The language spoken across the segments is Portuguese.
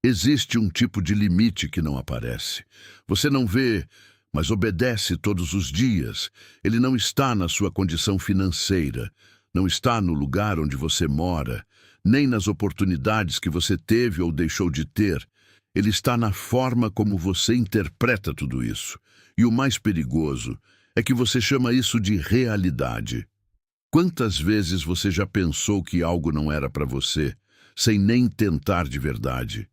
Existe um tipo de limite que não aparece. Você não vê, mas obedece todos os dias. Ele não está na sua condição financeira, não está no lugar onde você mora, nem nas oportunidades que você teve ou deixou de ter. Ele está na forma como você interpreta tudo isso. E o mais perigoso é que você chama isso de realidade. Quantas vezes você já pensou que algo não era para você, sem nem tentar de verdade?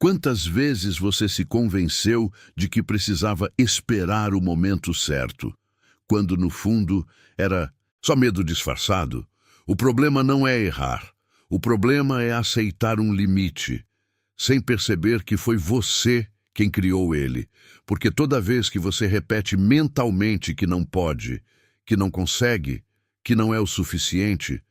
Quantas vezes você se convenceu de que precisava esperar o momento certo, quando no fundo era só medo disfarçado? O problema não é errar. O problema é aceitar um limite, sem perceber que foi você quem criou ele. Porque toda vez que você repete mentalmente que não pode, que não consegue, que não é o suficiente,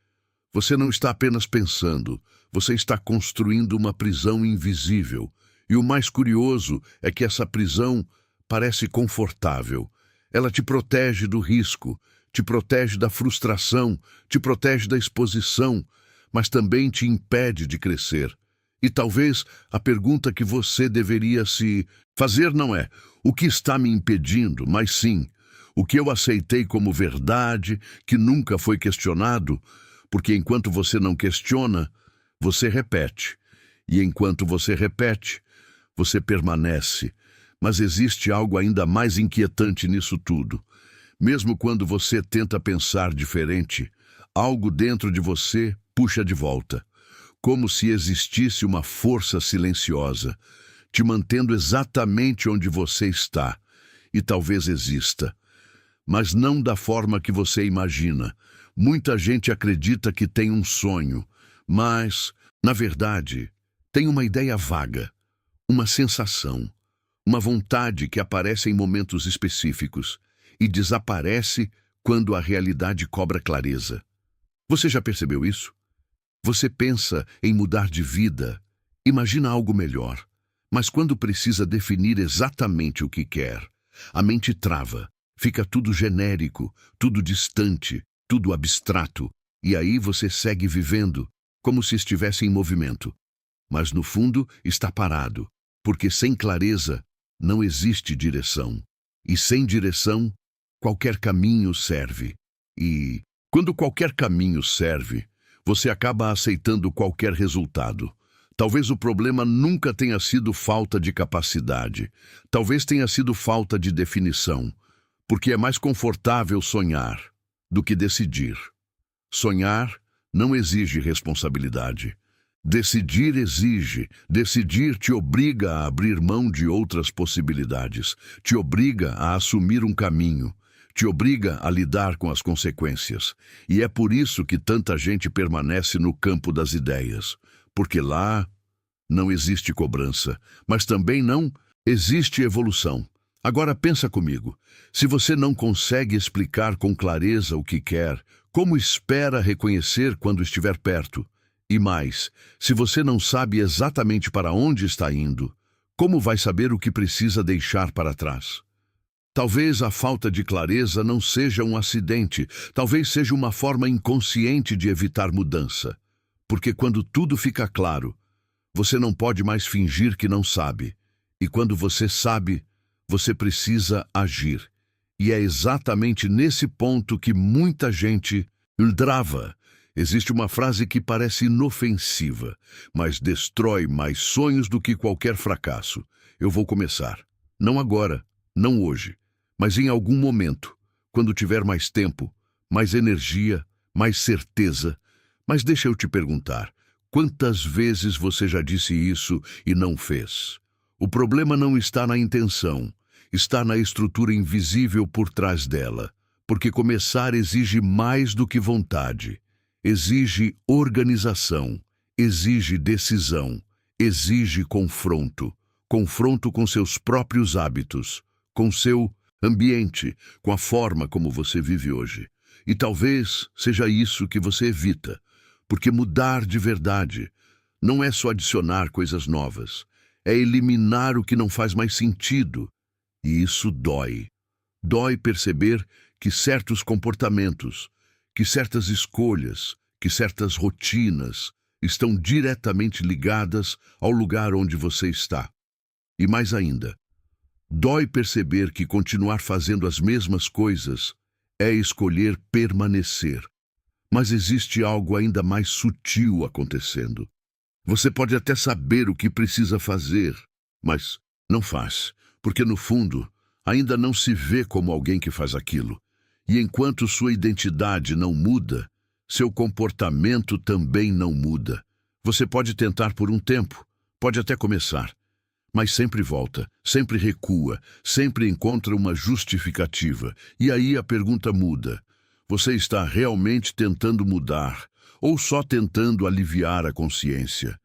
você não está apenas pensando, você está construindo uma prisão invisível. E o mais curioso é que essa prisão parece confortável. Ela te protege do risco, te protege da frustração, te protege da exposição, mas também te impede de crescer. E talvez a pergunta que você deveria se fazer não é o que está me impedindo, mas sim o que eu aceitei como verdade, que nunca foi questionado, porque enquanto você não questiona, você repete. E enquanto você repete, você permanece. Mas existe algo ainda mais inquietante nisso tudo. Mesmo quando você tenta pensar diferente, algo dentro de você puxa de volta. Como se existisse uma força silenciosa, te mantendo exatamente onde você está. E talvez exista, mas não da forma que você imagina. Muita gente acredita que tem um sonho, mas, na verdade, tem uma ideia vaga, uma sensação, uma vontade que aparece em momentos específicos e desaparece quando a realidade cobra clareza. Você já percebeu isso? Você pensa em mudar de vida, imagina algo melhor, mas quando precisa definir exatamente o que quer, a mente trava, fica tudo genérico, tudo distante, tudo abstrato, e aí você segue vivendo como se estivesse em movimento. Mas no fundo está parado, porque sem clareza não existe direção. E sem direção, qualquer caminho serve. E quando qualquer caminho serve, você acaba aceitando qualquer resultado. Talvez o problema nunca tenha sido falta de capacidade. Talvez tenha sido falta de definição. Porque é mais confortável sonhar do que decidir. Sonhar não exige responsabilidade. Decidir exige. Decidir te obriga a abrir mão de outras possibilidades, te obriga a assumir um caminho, te obriga a lidar com as consequências. E é por isso que tanta gente permanece no campo das ideias, porque lá não existe cobrança, mas também não existe evolução. Agora pensa comigo, se você não consegue explicar com clareza o que quer, como espera reconhecer quando estiver perto? E mais, se você não sabe exatamente para onde está indo, como vai saber o que precisa deixar para trás? Talvez a falta de clareza não seja um acidente, talvez seja uma forma inconsciente de evitar mudança. Porque quando tudo fica claro, você não pode mais fingir que não sabe. E quando você sabe, você precisa agir. E é exatamente nesse ponto que muita gente trava. Existe uma frase que parece inofensiva, mas destrói mais sonhos do que qualquer fracasso. Eu vou começar. Não agora, não hoje, mas em algum momento, quando tiver mais tempo, mais energia, mais certeza. Mas deixa eu te perguntar, quantas vezes você já disse isso e não fez? O problema não está na intenção, está na estrutura invisível por trás dela, porque começar exige mais do que vontade. Exige organização, exige decisão, exige confronto. Confronto com seus próprios hábitos, com seu ambiente, com a forma como você vive hoje. E talvez seja isso que você evita, porque mudar de verdade não é só adicionar coisas novas, é eliminar o que não faz mais sentido. E isso dói. Dói perceber que certos comportamentos, que certas escolhas, que certas rotinas, estão diretamente ligadas ao lugar onde você está. E mais ainda, dói perceber que continuar fazendo as mesmas coisas é escolher permanecer. Mas existe algo ainda mais sutil acontecendo. Você pode até saber o que precisa fazer, mas não faz, porque no fundo ainda não se vê como alguém que faz aquilo. E enquanto sua identidade não muda, seu comportamento também não muda. Você pode tentar por um tempo, pode até começar, mas sempre volta, sempre recua, sempre encontra uma justificativa. E aí a pergunta muda. Você está realmente tentando mudar ou só tentando aliviar a consciência?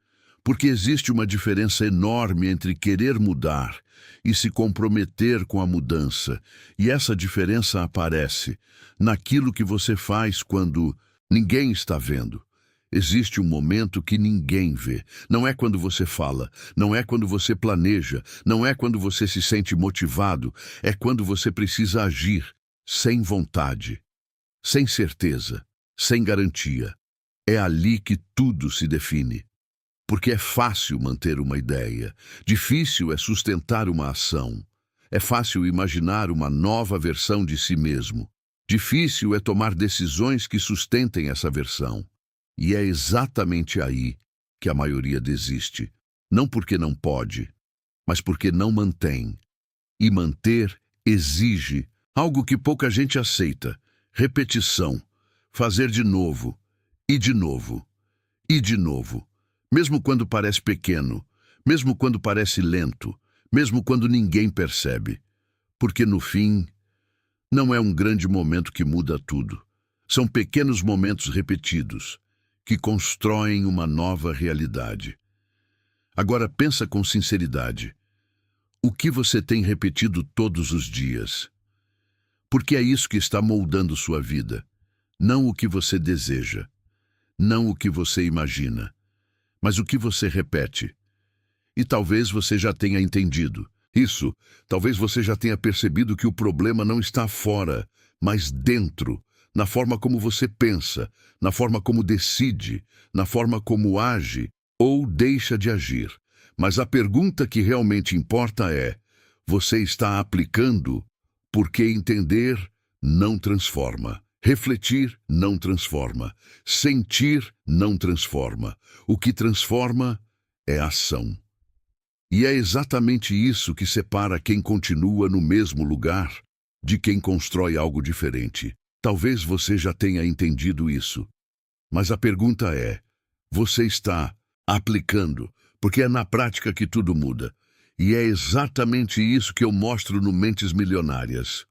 Porque existe uma diferença enorme entre querer mudar e se comprometer com a mudança. E essa diferença aparece naquilo que você faz quando ninguém está vendo. Existe um momento que ninguém vê. Não é quando você fala, não é quando você planeja, não é quando você se sente motivado, é quando você precisa agir sem vontade, sem certeza, sem garantia. É ali que tudo se define. Porque é fácil manter uma ideia, difícil é sustentar uma ação. É fácil imaginar uma nova versão de si mesmo. Difícil é tomar decisões que sustentem essa versão. E é exatamente aí que a maioria desiste. Não porque não pode, mas porque não mantém. E manter exige algo que pouca gente aceita: repetição. Fazer de novo, e de novo, e de novo. Mesmo quando parece pequeno, mesmo quando parece lento, mesmo quando ninguém percebe. Porque no fim, não é um grande momento que muda tudo. São pequenos momentos repetidos que constroem uma nova realidade. Agora pensa com sinceridade. O que você tem repetido todos os dias? Porque é isso que está moldando sua vida. Não o que você deseja, não o que você imagina, mas o que você repete. E talvez você já tenha entendido isso. Talvez você já tenha percebido que o problema não está fora, mas dentro, na forma como você pensa, na forma como decide, na forma como age ou deixa de agir. Mas a pergunta que realmente importa é: você está aplicando? Porque entender não transforma. Refletir não transforma. Sentir não transforma. O que transforma é ação. E é exatamente isso que separa quem continua no mesmo lugar de quem constrói algo diferente. Talvez você já tenha entendido isso. Mas a pergunta é: você está aplicando? Porque é na prática que tudo muda. E é exatamente isso que eu mostro no Mentes Milionárias.